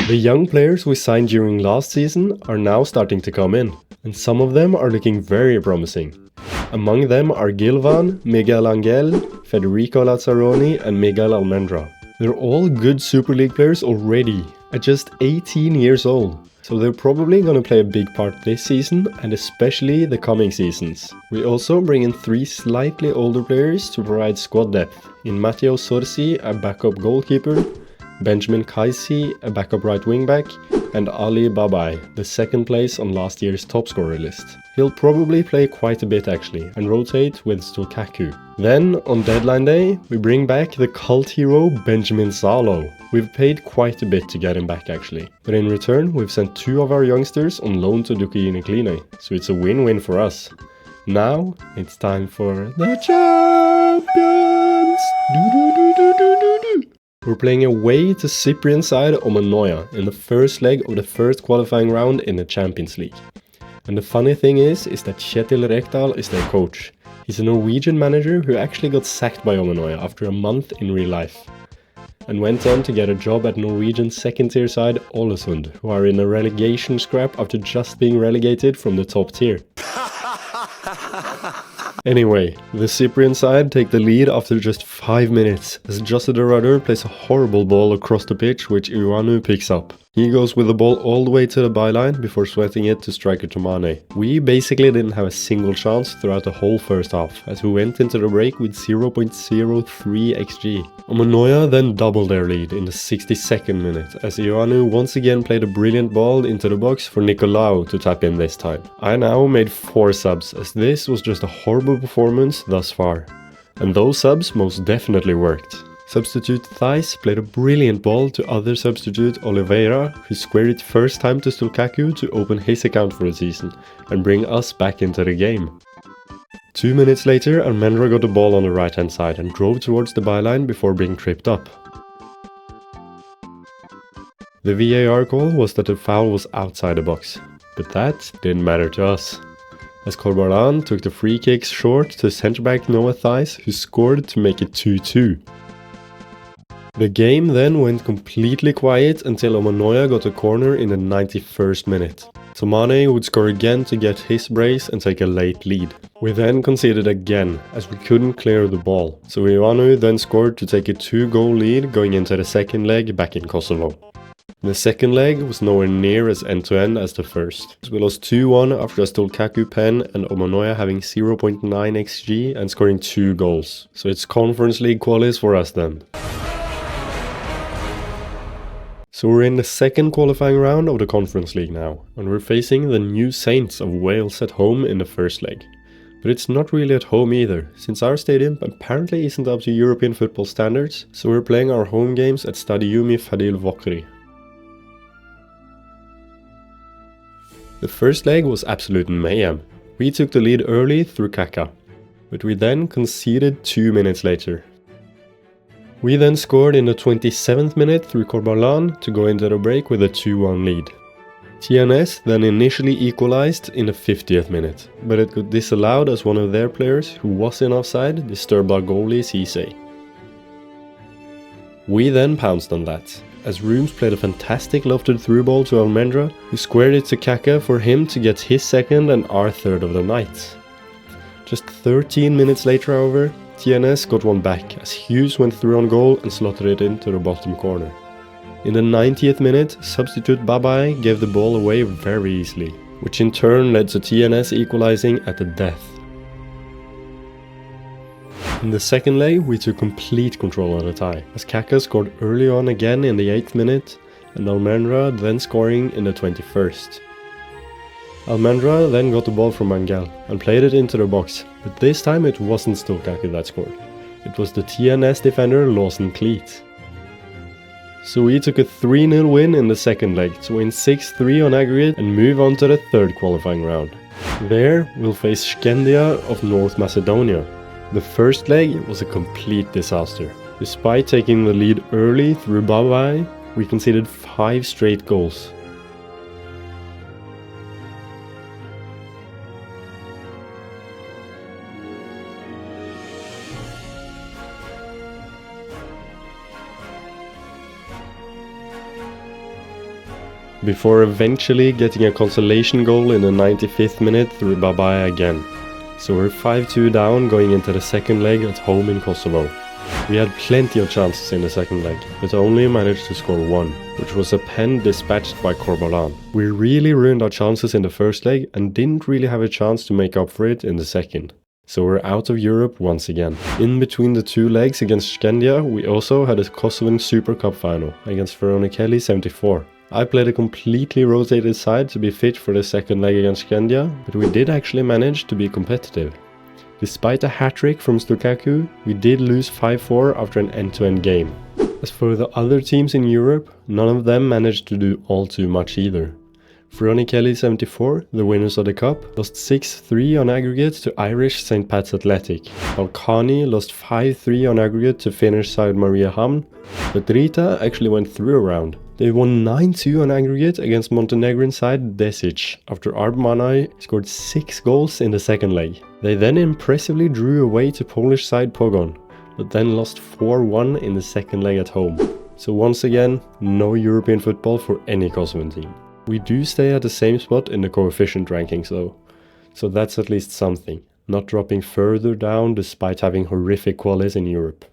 The young players we signed during last season are now starting to come in, and some of them are looking very promising. Among them are Gilvan, Miguel Angel, Federico Lazzaroni and Miguel Almendra. They're all good Super League players already, at just 18 years old. So they're probably gonna play a big part this season and especially the coming seasons. We also bring in 3 slightly older players to provide squad depth, in Matteo Sorsi, a backup goalkeeper, Benjamin Kaisi, a backup right wing back, and Ali Babai, the second place on last year's top scorer list. He'll probably play quite a bit actually, and rotate with Stulkaku. Then, on deadline day, we bring back the cult hero Benjamin Zalo. We've paid quite a bit to get him back actually, but in return we've sent 2 of our youngsters on loan to Dukiinekline, so it's a win-win for us. Now, it's time for the champions! We're playing away to Cyprian side Omanoia in the first leg of the first qualifying round in the Champions League. And the funny thing is that Kjetil Rekdal is their coach. He's a Norwegian manager who actually got sacked by Omanoia after a month in real life, and went on to get a job at Norwegian second tier side Ålesund, who are in a relegation scrap after just being relegated from the top tier. Anyway, the Cyprian side take the lead after just 5 minutes, as Jose de Rudder plays a horrible ball across the pitch which Ioannou picks up. He goes with the ball all the way to the byline before sweating it to striker Tomane. We basically didn't have a single chance throughout the whole first half, as we went into the break with 0.03 xg. Omanoia then doubled their lead in the 62nd minute, as Ioannou once again played a brilliant ball into the box for Nicolau to tap in this time. I now made 4 subs, as this was just a horrible performance thus far. And those subs most definitely worked. Substitute Thijs played a brilliant ball to other substitute Oliveira, who squared it first time to Stulkaku to open his account for the season and bring us back into the game. 2 minutes later, Almendra got the ball on the right hand side and drove towards the byline before being tripped up. The VAR call was that the foul was outside the box, but that didn't matter to us, as Corbalan took the free kicks short to centre-back Noah Thijs, who scored to make it 2-2. The game then went completely quiet until Omanoia got a corner in the 91st minute. Tomane would score again to get his brace and take a late lead. We then conceded again, as we couldn't clear the ball, so Ioannou then scored to take a 2-goal lead going into the second leg back in Kosovo. The second leg was nowhere near as end-to-end as the first. We lost 2-1 after a Stulkaku pen and Omanoia having 0.9 xg and scoring 2 goals. So it's Conference League qualies for us then. So we're in the second qualifying round of the Conference League now, and we're facing the New Saints of Wales at home in the first leg. But it's not really at home either, since our stadium apparently isn't up to European football standards, so we're playing our home games at Stadiumi Fadil Vokri. The first leg was absolute mayhem. We took the lead early through Kaka, but we then conceded 2 minutes later. We then scored in the 27th minute through Corbalan to go into the break with a 2-1 lead. TNS then initially equalized in the 50th minute, but it got disallowed as one of their players, who was in offside, disturbed our goalie Cisse. We then pounced on that, as Rooms played a fantastic lofted through ball to Almendra, who squared it to Kaka for him to get his second and our third of the night. Just 13 minutes later, however, TNS got one back, as Hughes went through on goal and slotted it into the bottom corner. In the 90th minute, substitute Babai gave the ball away very easily, which in turn led to TNS equalizing at the death. In the second leg, we took complete control of the tie, as Kaka scored early on again in the 8th minute, and Almendra then scoring in the 21st. Almendra then got the ball from Angel and played it into the box, but this time it wasn't Stulkaku that scored. It was the TNS defender Lawson Cleat. So we took a 3-0 win in the second leg to win 6-3 on aggregate and move on to the third qualifying round. There we'll face Skendia of North Macedonia. The first leg was a complete disaster. Despite taking the lead early through Babai, we conceded 5 straight goals. before eventually getting a consolation goal in the 95th minute through Babae again. So we're 5-2 down going into the second leg at home in Kosovo. We had plenty of chances in the second leg, but only managed to score one, which was a pen dispatched by Korbalan. We really ruined our chances in the first leg and didn't really have a chance to make up for it in the second. So we're out of Europe once again. In between the two legs against Skandia, we also had a Kosovan Super Cup final against Rahoveci 74. I played a completely rotated side to be fit for the second leg against Skandia, but we did actually manage to be competitive. Despite a hat-trick from Lukaku, we did lose 5-4 after an end-to-end game. As for the other teams in Europe, none of them managed to do all too much either. Rahoveci 74, the winners of the cup, lost 6-3 on aggregate to Irish St. Pat's Athletic. Balkani lost 5-3 on aggregate to Finnish side Mariehamn, but Drita actually went through a round. They won 9-2 on aggregate against Montenegrin side Desic after Arbmanai scored 6 goals in the second leg. They then impressively drew away to Polish side Pogon, but then lost 4-1 in the second leg at home. So once again, no European football for any Kosovan team. We do stay at the same spot in the coefficient rankings though, so that's at least something, not dropping further down despite having horrific qualities in Europe.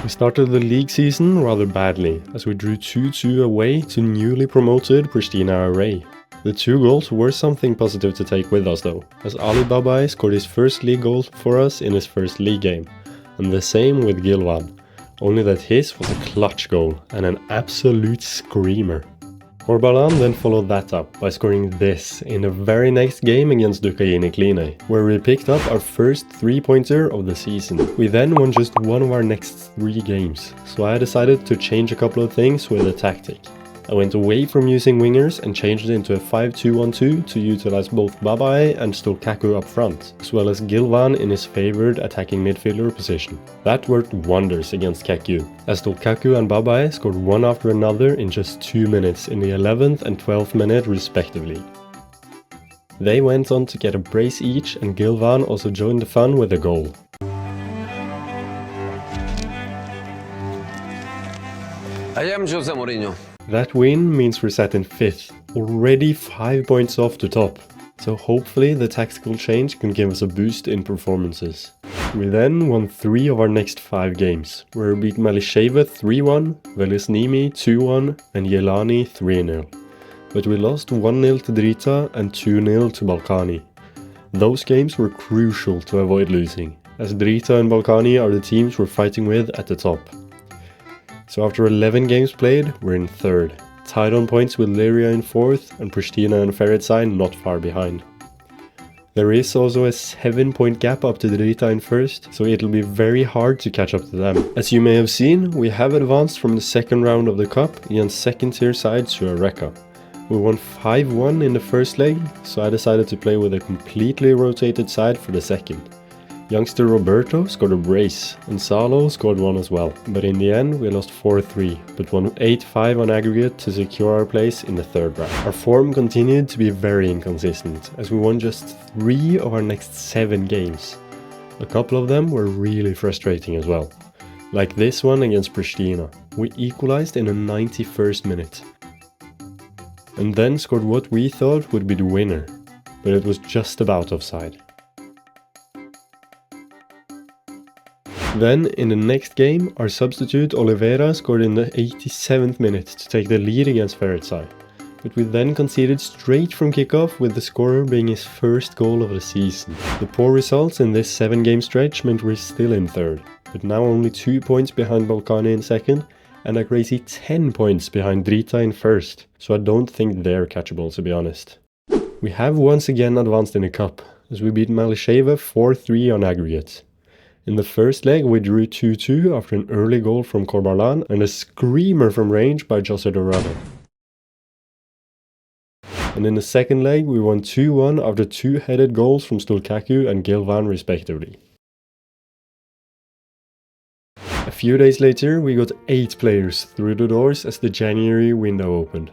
We started the league season rather badly, as we drew 2-2 away to newly promoted Pristina Array. The 2 goals were something positive to take with us though, as Ali Babae scored his first league goal for us in his first league game, and the same with Gilvan, only that his was a clutch goal and an absolute screamer. Korbalan then followed that up by scoring this in the very next game against Dukaini Kline, where we picked up our first 3-pointer of the season. We then won just one of our next 3 games, so I decided to change a couple of things with the tactic. I went away from using wingers and changed it into a 5-2-1-2 to utilize both Babae and Lukaku up front, as well as Gilvan in his favoured attacking midfielder position. That worked wonders against KQ, as Lukaku and Babae scored one after another in just 2 minutes in the 11th and 12th minute respectively. They went on to get a brace each, and Gilvan also joined the fun with a goal. I am Jose Mourinho. That win means we're set in 5th, already 5 points off the top, so hopefully the tactical change can give us a boost in performances. We then won 3 of our next 5 games, where we beat Malisheva 3-1, Velisnimi 2-1 and Jelani 3-0. But we lost 1-0 to Drita and 2-0 to Balkani. Those games were crucial to avoid losing, as Drita and Balkani are the teams we're fighting with at the top. So after 11 games played, we're in 3rd, tied on points with Liria in 4th and Pristina and Ferencváros not far behind. There is also a 7-point gap up to Drita in 1st, so it'll be very hard to catch up to them. As you may have seen, we have advanced from the second round of the cup against second tier side Suareka. We won 5-1 in the first leg, so I decided to play with a completely rotated side for the second. Youngster Roberto scored a brace, and Salo scored one as well, but in the end we lost 4-3, but won 8-5 on aggregate to secure our place in the 3rd round. Our form continued to be very inconsistent, as we won just 3 of our next 7 games. A couple of them were really frustrating as well, like this one against Pristina. We equalized in the 91st minute, and then scored what we thought would be the winner, but it was just about offside. Then, in the next game, our substitute Oliveira scored in the 87th minute to take the lead against Ferencváros, but we then conceded straight from kickoff, with the scorer being his first goal of the season. The poor results in this 7-game stretch meant we're still in 3rd, but now only 2 points behind Balkani in 2nd, and a crazy 10 points behind Drita in 1st, so I don't think they're catchable, to be honest. We have once again advanced in the cup, as we beat Malisheva 4-3 on aggregate. In the first leg we drew 2-2 after an early goal from Korbalan and a screamer from range by Jose Dorado. And in the second leg we won 2-1 after 2 headed goals from Lukaku and Gilvan respectively. A few days later we got 8 players through the doors as the January window opened.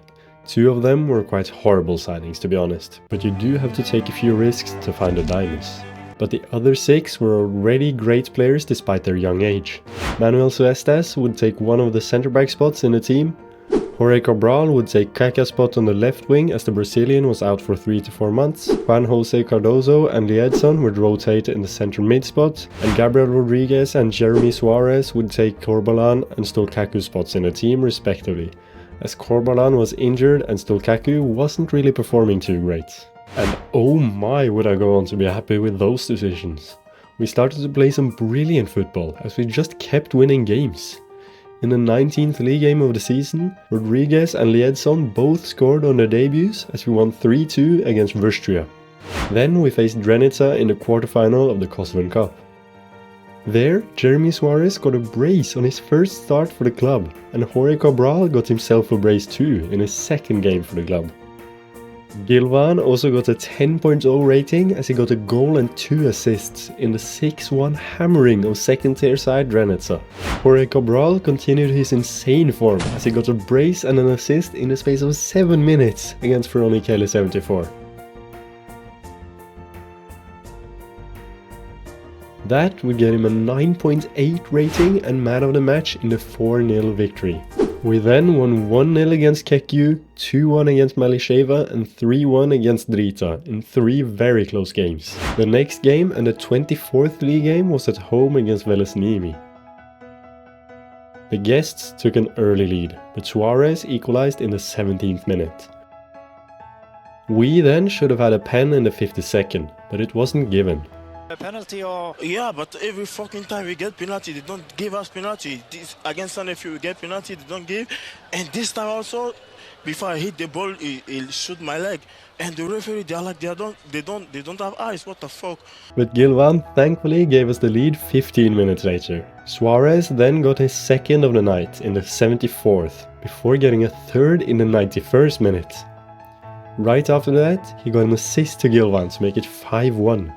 2 of them were quite horrible signings, to be honest, but you do have to take a few risks to find the diamonds. But the other 6 were already great players despite their young age. Manuel Suestas would take one of the centre-back spots in the team, Jorge Cabral would take Kaká's spot on the left wing as the Brazilian was out for 3 to 4 months. Juan Jose Cardozo and Liedson would rotate in the center mid spot, and Gabriel Rodriguez and Jeremy Suarez would take Corbalan and Stolkaku's spots in the team respectively, as Corbalan was injured and Stolkaku wasn't really performing too great. And oh my, would I go on to be happy with those decisions. We started to play some brilliant football as we just kept winning games. In the 19th league game of the season, Rodriguez and Liedson both scored on their debuts as we won 3-2 against Vrstia. Then we faced Drenica in the quarterfinal of the Kosovan Cup. There, Jeremy Suarez got a brace on his first start for the club, and Jorge Cabral got himself a brace too in his second game for the club. Gilvan also got a 10.0 rating as he got a goal and 2 assists in the 6-1 hammering of second-tier side Drenica. Jorge Cabral continued his insane form as he got a brace and an assist in the space of 7 minutes against Veronikele 74. That would get him a 9.8 rating and man of the match in the 4-0 victory. We then won 1-0 against Kekju, 2-1 against Malisheva and 3-1 against Drita in 3 very close games. The next game and the 24th league game was at home against Velesnimi. The guests took an early lead, but Suarez equalized in the 17th minute. We then should have had a pen in the 52nd, but it wasn't given. A penalty or... Yeah, but every fucking time we get penalty, they don't give us penalty. This, against Sunderland, we get penalty, they don't give. And this time also, before I hit the ball, he'll shoot my leg. And the referee, they're like, they don't have eyes. What the fuck? But Gilvan thankfully gave us the lead 15 minutes later. Suarez then got his second of the night in the 74th, before getting a third in the 91st minute. Right after that, he got an assist to Gilvan to make it 5-1.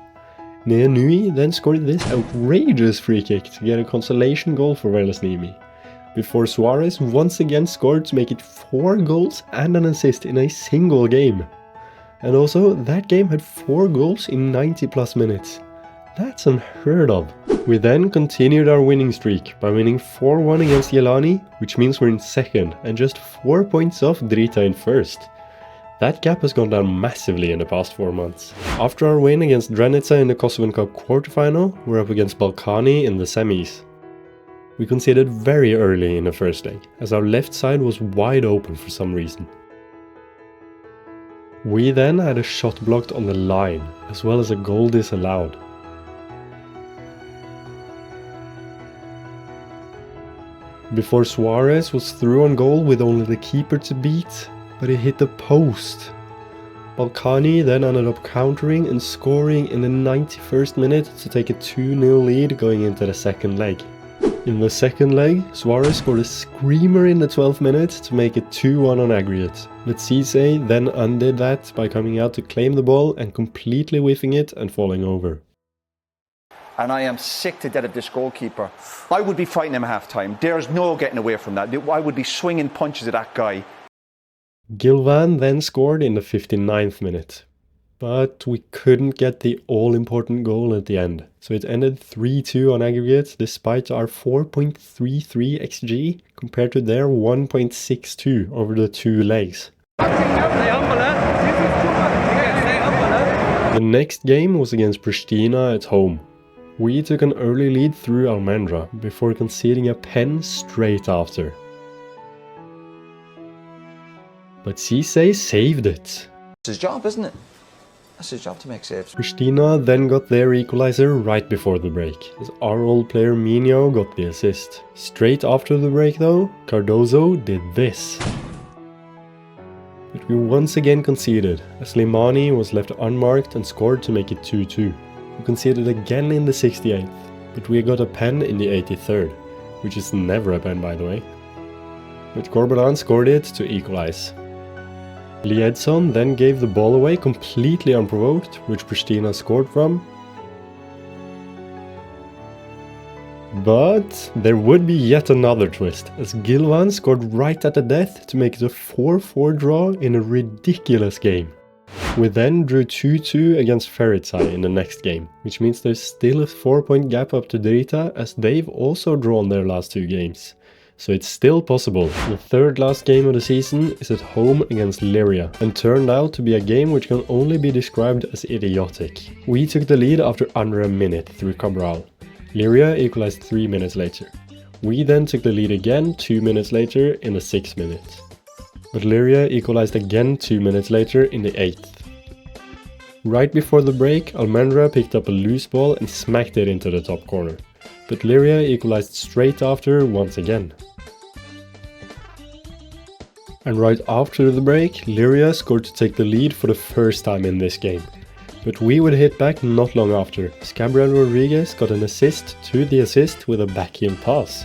Nea Nui then scored this outrageous free kick to get a consolation goal for Velesnimi, before Suarez once again scored to make it 4 goals and an assist in a single game. And also, that game had 4 goals in 90 plus minutes. That's unheard of. We then continued our winning streak by winning 4-1 against Jelani, which means we're in second and just 4 points off Drita in first. That gap has gone down massively in the past 4 months. After our win against Drenica in the Kosovan Cup quarterfinal, we're up against Balkani in the semis. We conceded very early in the first leg, as our left side was wide open for some reason. We then had a shot blocked on the line, as well as a goal disallowed. Before Suarez was through on goal with only the keeper to beat, but he hit the post. Balkani then ended up countering and scoring in the 91st minute to take a 2-0 lead going into the second leg. In the second leg, Suarez scored a screamer in the 12th minute to make it 2-1 on aggregate, but Cisse then undid that by coming out to claim the ball and completely whiffing it and falling over. And I am sick to death of this goalkeeper. I would be fighting him at half-time. There's no getting away from that. I would be swinging punches at that guy. Gilvan then scored in the 59th minute, but we couldn't get the all-important goal at the end, so it ended 3-2 on aggregate despite our 4.33 XG compared to their 1.62 over the 2 legs. The next game was against Pristina at home. We took an early lead through Almendra before conceding a pen straight after. But Cisse saved it. It's his job, isn't it? That's his job to make saves. Pristina then got their equalizer right before the break, as our old player Minho got the assist. Straight after the break though, Cardozo did this. But we once again conceded, as Limani was left unmarked and scored to make it 2-2. We conceded again in the 68th, but we got a pen in the 83rd, which is never a pen by the way. But Corbalan scored it to equalize. Liedson then gave the ball away completely unprovoked, which Pristina scored from. But there would be yet another twist, as Gilvan scored right at the death to make it a 4-4 draw in a ridiculous game. We then drew 2-2 against Ferritsai in the next game, which means there's still a 4-point gap up to Drita, as they've also drawn their last 2 games. so it's still possible. The third last game of the season is at home against Liria, and turned out to be a game which can only be described as idiotic. We took the lead after under a minute through Cabral. Liria equalized 3 minutes later. We then took the lead again 2 minutes later in the 6th minute. But Liria equalized again 2 minutes later in the 8th. Right before the break, Almendra picked up a loose ball and smacked it into the top corner. But Liria equalized straight after once again. And right after the break, Liria scored to take the lead for the first time in this game. But we would hit back not long after, as Gabriel Rodriguez got an assist to the assist with a backhand pass.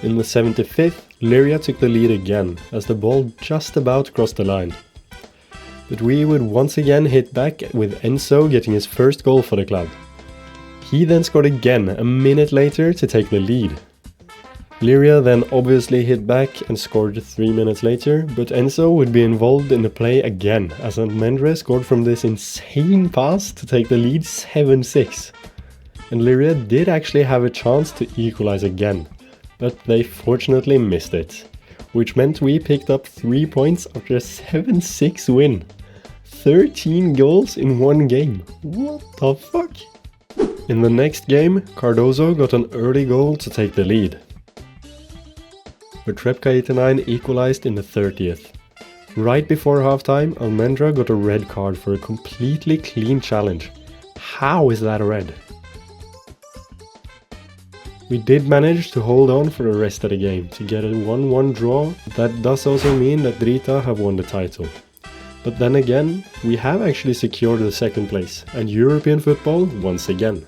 In the 75th, Liria took the lead again, as the ball just about crossed the line. But we would once again hit back with Enzo getting his first goal for the club. He then scored again a minute later to take the lead. Liria then obviously hit back and scored 3 minutes later, but Enzo would be involved in the play again, as Almendra scored from this insane pass to take the lead 7-6. And Liria did actually have a chance to equalize again, but they fortunately missed it, which meant we picked up 3 points after a 7-6 win. 13 goals in one game. What the fuck? In the next game, Cardozo got an early goal to take the lead. But Trepka 89 equalized in the 30th. Right before halftime, Almendra got a red card for a completely clean challenge. How is that a red? We did manage to hold on for the rest of the game to get a 1-1 draw. That does also mean that Drita have won the title. But then again, we have actually secured the second place and European football once again.